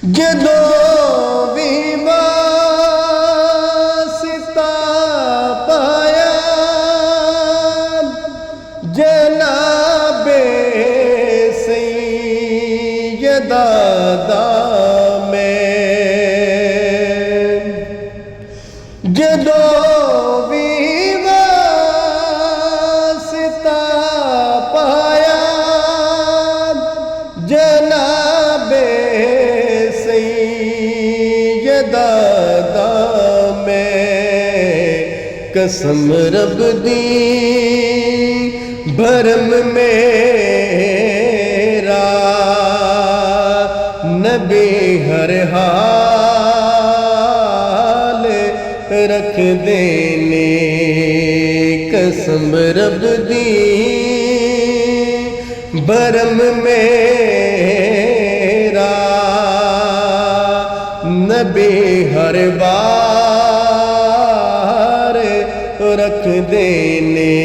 जदों भी वास्ता पाया जनाबे सैयदा दा मैं, जदों भी वास्ता पाया जनाबे सैयदा दा मैं, कसम रब दी भरम मेरा नबी हर हाल रख देने, कसम रब दी भरम मेरा नबी हर बार रख देने।